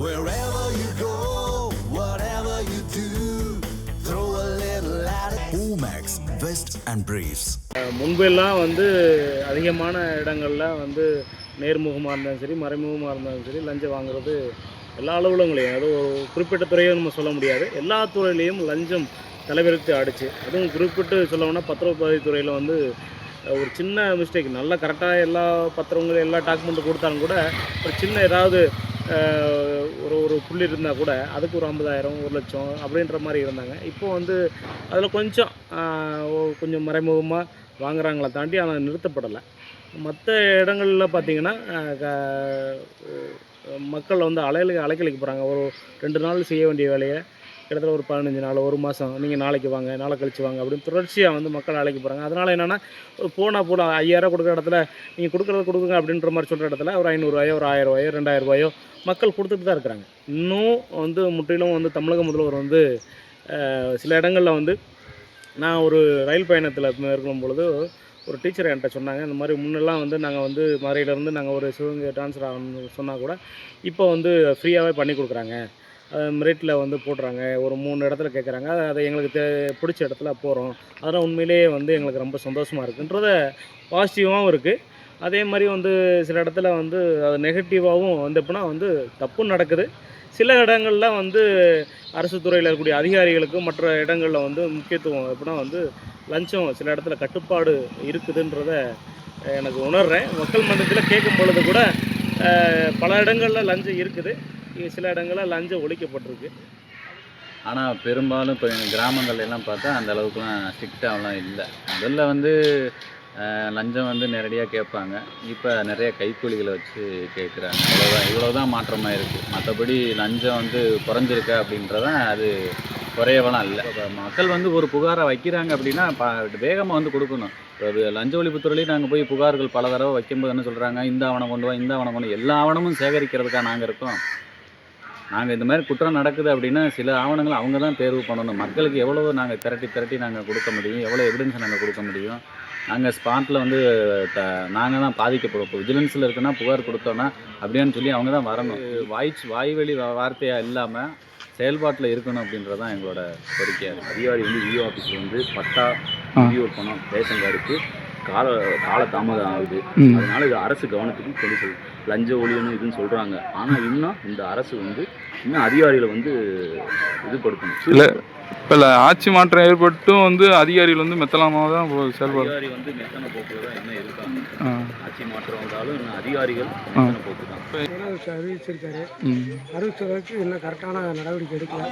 Wherever you go, whatever you do, throw a little at it. Omax, Vest and Briefs. முன்பெல்லாம் வந்து அதிகமான இடங்களில் வந்து நேர்முகமாக இருந்தாலும் சரி, மறைமுகமாக இருந்தாலும் சரி, லஞ்சம் வாங்குறது எல்லா அலுவலகங்களையும், அது ஒரு குறிப்பிட்ட துறையை நம்ம சொல்ல முடியாது, எல்லா துறையிலையும் லஞ்சம் தலைவிரித்து ஆடிச்சு. அதுவும் குறிப்பிட்டு சொல்லணும்னா பத்திரப்பதிவு துறையில் வந்து ஒரு சின்ன மிஸ்டேக், நல்லா கரெக்டாக எல்லா பத்திரங்களும் எல்லா டாக்குமெண்ட்டும் கொடுத்தாலும் கூட ஒரு சின்ன ஏதாவது ஒரு ஒரு புள்ளி இருந்தால் கூட அதுக்கு ஒரு 50,000 1,00,000 அப்படின்ற மாதிரி இருந்தாங்க. இப்போது வந்து அதில் கொஞ்சம் மறைமுகமாக வாங்குறாங்களே தாண்டி ஆனால் நிறுத்தப்படலை. மற்ற இடங்களில் பார்த்திங்கன்னா மக்கள் வந்து அலைக்கழிக்க போகிறாங்க. ஒரு 2 நாள் செய்ய வேண்டிய வேலையை கிட்டத்தட்ட ஒரு 15 நாள், ஒரு மாதம், நீங்கள் நாளைக்கு வாங்க, நாளை கழிச்சு வாங்க அப்படின்னு தொடர்ச்சியாக வந்து மக்கள் அழைக்க போகிறாங்க. அதனால் என்னென்னா, போனால் 5,000 கொடுக்குற இடத்துல நீங்கள் கொடுக்குங்க அப்படின்ற மாதிரி சொல்கிற இடத்துல ஒரு 500 ஒரு 1,000 2,000 மக்கள் கொடுத்துட்டு தான் இருக்கிறாங்க. இன்னும் வந்து முற்றிலும் வந்து தமிழக முதல்வர் வந்து சில இடங்களில் வந்து, நான் ஒரு ரயில் பயணத்தில் மேற்கொள்ளும் பொழுது ஒரு டீச்சர் என்கிட்ட சொன்னாங்க, இந்த மாதிரி முன்னெல்லாம் வந்து நாங்கள் வந்து மதுரையிலேருந்து நாங்கள் ஒரு சிவகங்கை ட்ரான்ஸ்ஃபர் ஆகணும்னு சொன்னால் கூட இப்போ வந்து ஃப்ரீயாகவே பண்ணி கொடுக்குறாங்க, மெரிட்டில் வந்து போடுறாங்க, ஒரு 3 இடத்துல கேட்குறாங்க, அதை எங்களுக்கு பிடிச்ச இடத்துல போகிறோம், அதெல்லாம் உண்மையிலேயே வந்து எங்களுக்கு ரொம்ப சந்தோஷமாக இருக்குன்றத பாசிட்டிவாகவும் இருக்குது. அதே மாதிரி வந்து சில இடத்துல வந்து அது நெகட்டிவாகவும் வந்து எப்படின்னா வந்து தப்பும் நடக்குது. சில இடங்களில் வந்து அரசு துறையில் இருக்கக்கூடிய அதிகாரிகளுக்கும் மற்ற இடங்களில் வந்து முக்கியத்துவம் எப்படின்னா வந்து லஞ்சம் சில இடத்துல கட்டுப்பாடு இருக்குதுன்றத எனக்கு உணர்கிறேன். மக்கள் மன்றத்தில் கேட்கும் பொழுது கூட பல இடங்களில் லஞ்சம் இருக்குது, சில இடங்களில் லஞ்சம் ஒழிக்கப்பட்டிருக்கு. ஆனால் பெரும்பாலும் இப்போ எங்கள் கிராமங்கள் எல்லாம் பார்த்தா அந்த அளவுக்குலாம் ஸ்ட்ரிக்டாகலாம் இல்லை. முதல்ல வந்து லஞ்சம் வந்து நேரடியாக கேட்பாங்க, இப்போ நிறைய கைக்கூலிகளை வச்சு கேட்குறாங்க. இவ்வளோதான் மாற்றமாக இருக்குது. மற்றபடி லஞ்சம் வந்து குறைஞ்சிருக்கா அப்படின்றதான் அது குறையவெல்லாம் இல்லை. இப்போ மக்கள் வந்து ஒரு புகாரை வைக்கிறாங்க அப்படின்னா வேகமாக வந்து கொடுக்கணும். இப்போ லஞ்ச ஒழிப்புத்துறையிலையும் நாங்கள் போய் புகார்கள் பல தடவை வைக்கும்போது என்ன சொல்கிறாங்க, இந்த ஆவணம் கொண்டு வா, இந்த ஆவணம் கொண்டு, எல்லா ஆவணமும் சேகரிக்கிறதுக்காக நாங்கள் இருக்கோம். நாங்கள் இந்த மாதிரி குற்றம் நடக்குது அப்படின்னா சில ஆவணங்களை அவங்க தான் தேர்வு பண்ணணும். மக்களுக்கு எவ்வளோ நாங்கள் திரட்டி நாங்கள் கொடுக்க முடியும், எவ்வளோ எவிடன்ஸ் நாங்கள் கொடுக்க முடியும். நாங்கள் ஸ்பாட்டில் வந்து நாங்கள் தான் பாதிக்கப்படும். இப்போ விஜிலன்ஸில் இருக்குன்னா புகார் கொடுத்தோன்னா அப்படின்னு சொல்லி அவங்க தான் வரணும். வாய்வழி வார்த்தையாக இல்லாமல் செயல்பாட்டில் இருக்கணும் அப்படின்றது தான் எங்களோட கோரிக்கையாக இருக்குது. அதிகாரி வந்து விஓ ஆஃபீஸில் வந்து பட்டா விஓ பணம் ரேஷன் கார்டுக்கு கால தாமதம் ஆகுது. அதனால இது அரசு கவனத்துக்கு சொல்லி லஞ்ச ஒழியணும் இதுன்னு சொல்கிறாங்க. ஆனால் இன்னும் இந்த அரசு வந்து இன்னும் அதிகாரிகளை வந்து இதுபடுத்தணும். இல்லை இப்போ ஆட்சி மாற்றம் ஏற்பட்டும் வந்து அதிகாரிகள் வந்து மெத்தனமாக தான் செயல்படும். அதிகாரி வந்து மெத்தன போக்கில் தான் இன்னும் இருக்காங்க. ஆட்சி மாற்றம் வந்தாலும் இன்னும் அதிகாரிகள் மெத்தன போக்கு தான். அறிவிச்சிருக்காரு, அறிவிச்சதற்கு இன்னும் கரெக்டான நடவடிக்கை எடுக்கல.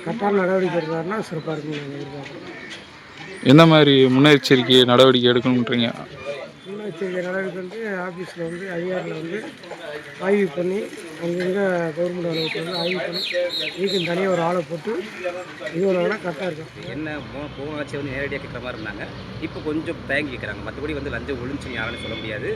கரெக்டான நடவடிக்கை எடுத்தாருன்னா சிறப்பாக இருக்குன்னு எதிர்பார்க்குறேன். என்ன மாதிரி முன்னெச்சரிக்கை நடவடிக்கை எடுக்கணுன்றீங்க? முன்னெச்சரிக்கை நடவடிக்கை வந்து ஆஃபீஸில் வந்து அதிகாரிகள் வந்து ஆய்வு பண்ணி அங்கங்கே கவர்மெண்ட் அலுவலகத்தில் வந்து ஆய்வு பண்ணி இதுக்கு தனியாக ஒரு ஆளை போட்டு இது ஒன்றுனா கரெக்டாக இருக்கும். என்ன போன ஆட்சி வந்து நேரடியாக கேட்குற மாதிரி இருந்தாங்க, இப்போ கொஞ்சம் தயங்கி கேட்குறாங்க. மற்றபடி வந்து லஞ்சம் ஒழிச்சு யாருன்னு சொல்ல முடியாது,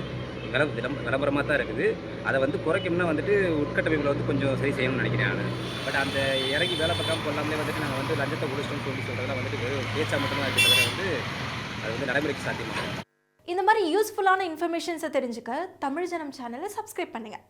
விளம்பரமாக தான் இருக்குது. அதை வந்து குறைக்கணும்னா வந்துட்டு உட்கட்டமைப்பில் வந்து கொஞ்சம் சரி செய்யணும்னு நினைக்கிறேன் நான். பட் அந்த இறங்கி வேலை பார்க்காம போடலாமே வந்துட்டு நாங்கள் வந்து லஞ்சத்தை ஒழிச்சிட்டோம்னு சொல்கிறதெல்லாம் வந்துட்டு பேச்சா மட்டும்தான் இருக்கிறத வந்து அது வந்து நடைமுறைக்கு சாத்தியமாக. இந்த மாதிரி யூஸ்ஃபுல்லான இன்ஃபர்மேஷன்ஸை தெரிஞ்சுக்க தமிழ் ஜனம் சேனலை சப்ஸ்கிரைப் பண்ணுங்கள்.